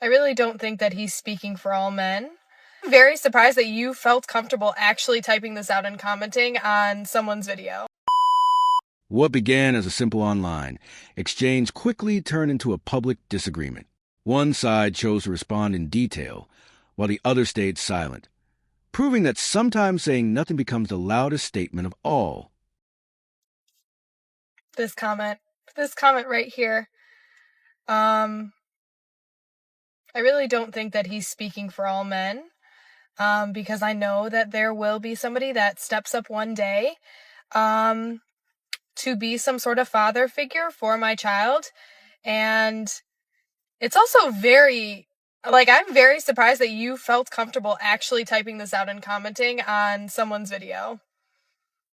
I really don't think that he's speaking for all men. I'm very surprised that you felt comfortable actually typing this out and commenting on someone's video. What began as a simple online exchange quickly turned into a public disagreement. One side chose to respond in detail, while the other stayed silent, proving that sometimes saying nothing becomes the loudest statement of all. This comment right here. I really don't think that he's speaking for all men, because I know that there will be somebody that steps up one day to be some sort of father figure for my child. And it's also I'm very surprised that you felt comfortable actually typing this out and commenting on someone's video.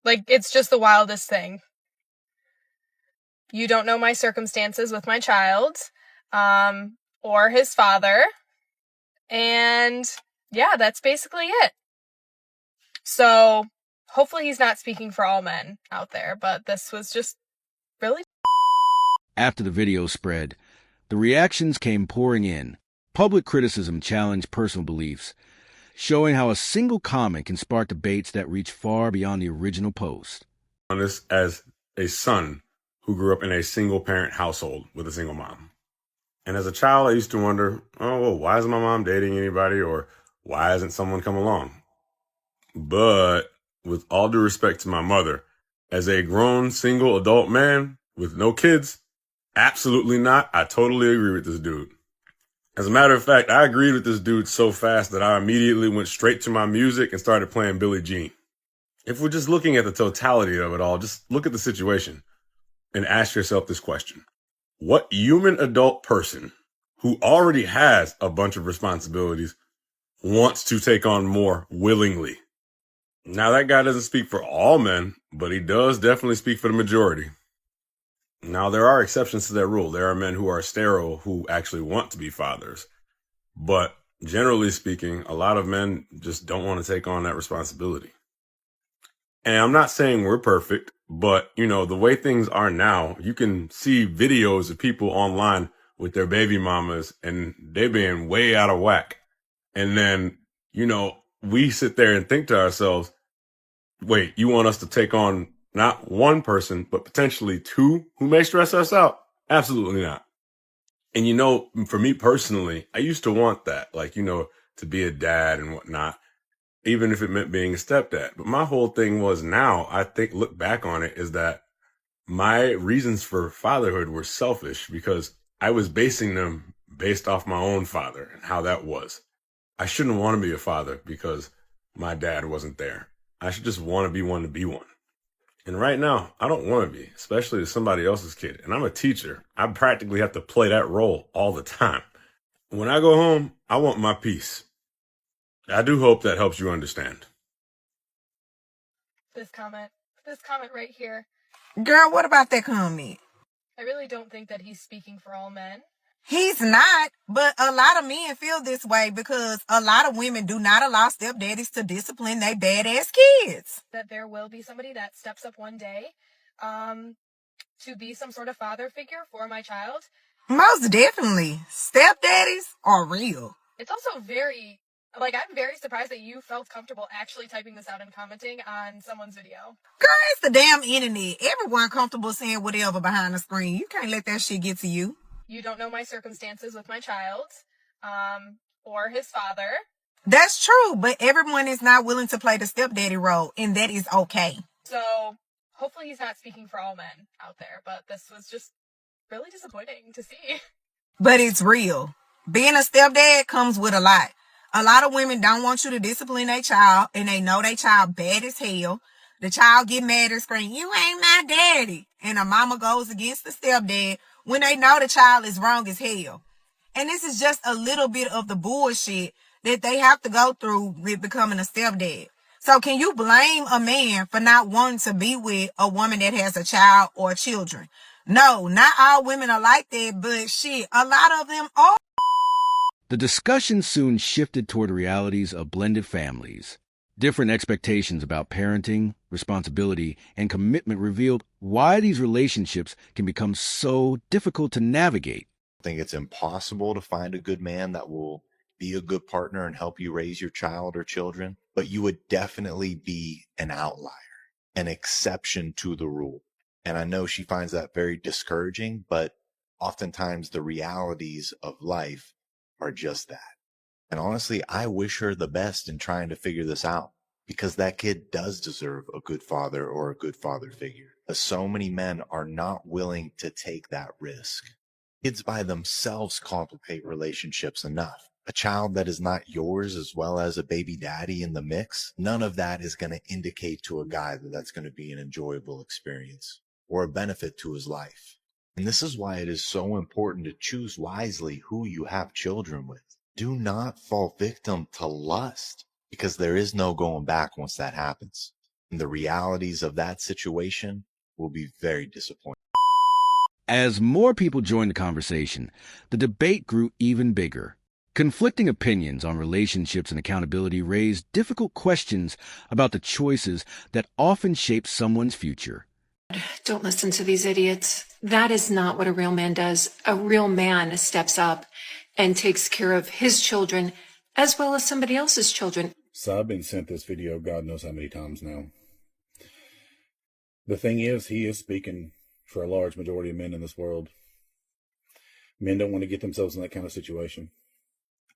It's just the wildest thing. You don't know my circumstances with my child, or his father. And yeah, that's basically it. So hopefully he's not speaking for all men out there, but this was just really... After the video spread, the reactions came pouring in. Public criticism challenged personal beliefs, showing how a single comment can spark debates that reach far beyond the original post. On this as a son who grew up in a single-parent household with a single mom. And as a child, I used to wonder, oh, well, why isn't my mom dating anybody? Or why hasn't someone come along? But with all due respect to my mother, as a grown single adult man with no kids, absolutely not. I totally agree with this dude. As a matter of fact, I agreed with this dude so fast that I immediately went straight to my music and started playing Billie Jean. If we're just looking at the totality of it all, just look at the situation and ask yourself this question. What human adult person who already has a bunch of responsibilities wants to take on more willingly? Now, that guy doesn't speak for all men, but he does definitely speak for the majority. Now, there are exceptions to that rule. There are men who are sterile who actually want to be fathers. But generally speaking, a lot of men just don't want to take on that responsibility. And I'm not saying we're perfect, but, the way things are now, you can see videos of people online with their baby mamas and they being way out of whack. And then, we sit there and think to ourselves, wait, you want us to take on not one person, but potentially two who may stress us out? Absolutely not. And for me personally, I used to want that, to be a dad and whatnot, even if it meant being a stepdad. But my whole thing was now, look back on it, is that my reasons for fatherhood were selfish because I was basing them based off my own father and how that was. I shouldn't want to be a father because my dad wasn't there. I should just want to be one to be one. And right now, I don't want to be, especially to somebody else's kid. And I'm a teacher. I practically have to play that role all the time. When I go home, I want my peace. I do hope that helps you understand. This comment right here. Girl, what about that comment? I really don't think that he's speaking for all men. He's not, but a lot of men feel this way because a lot of women do not allow stepdaddies to discipline their badass kids. That there will be somebody that steps up one day to be some sort of father figure for my child. Most definitely. Stepdaddies are real. It's also I'm very surprised that you felt comfortable actually typing this out and commenting on someone's video. Girl, it's the damn internet. Everyone comfortable saying whatever behind the screen. You can't let that shit get to you. You don't know my circumstances with my child, or his father. That's true, but everyone is not willing to play the stepdaddy role, and that is okay. So hopefully he's not speaking for all men out there, but this was just really disappointing to see. But it's real. Being a stepdad comes with a lot. A lot of women don't want you to discipline their child, and they know their child bad as hell. The child get mad and scream, "You ain't my daddy." And a mama goes against the stepdad when they know the child is wrong as hell. And this is just a little bit of the bullshit that they have to go through with becoming a stepdad. So can you blame a man for not wanting to be with a woman that has a child or children? No, not all women are like that, but shit, a lot of them are. The discussion soon shifted toward the realities of blended families. Different expectations about parenting, responsibility, and commitment revealed why these relationships can become so difficult to navigate. I think it's impossible to find a good man that will be a good partner and help you raise your child or children, but you would definitely be an outlier, an exception to the rule. And I know she finds that very discouraging, but oftentimes the realities of life are just that. And honestly, I wish her the best in trying to figure this out, because that kid does deserve a good father or a good father figure. As so many men are not willing to take that risk. Kids by themselves complicate relationships enough. A child that is not yours, as well as a baby daddy in the mix, none of that is going to indicate to a guy that that's going to be an enjoyable experience or a benefit to his life. And this is why it is so important to choose wisely who you have children with. Do not fall victim to lust, because there is no going back once that happens. And the realities of that situation will be very disappointing. As more people joined the conversation, the debate grew even bigger. Conflicting opinions on relationships and accountability raised difficult questions about the choices that often shape someone's future. Don't listen to these idiots. That is not what a real man does. A real man steps up and takes care of his children as well as somebody else's children. So I've been sent this video God knows how many times now. The thing is, he is speaking for a large majority of men in this world. Men don't want to get themselves in that kind of situation.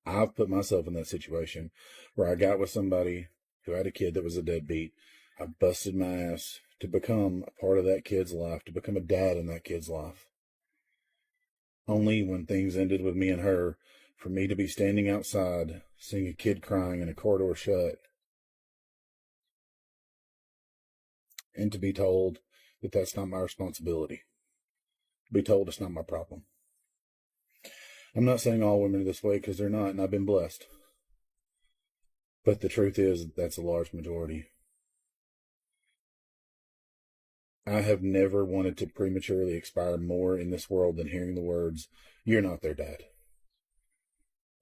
I've put myself in that situation where I got with somebody who had a kid that was a deadbeat. I busted my ass to become a part of that kid's life, to become a dad in that kid's life. Only when things ended with me and her, for me to be standing outside, seeing a kid crying and a car door shut, and to be told that that's not my responsibility. Be told it's not my problem. I'm not saying all women are this way, because they're not, and I've been blessed. But the truth is, that's a large majority. I have never wanted to prematurely expire more in this world than hearing the words, "You're not their dad."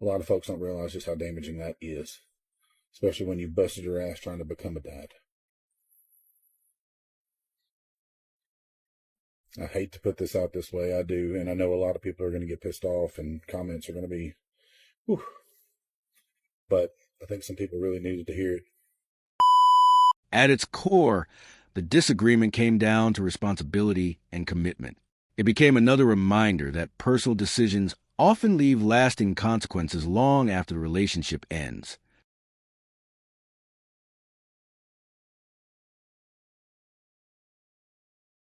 A lot of folks don't realize just how damaging that is, especially when you busted your ass trying to become a dad. I hate to put this out this way, I do, and I know a lot of people are going to get pissed off and comments are going to be, whew. But I think some people really needed to hear it. At its core, the disagreement came down to responsibility and commitment. It became another reminder that personal decisions often leave lasting consequences long after the relationship ends.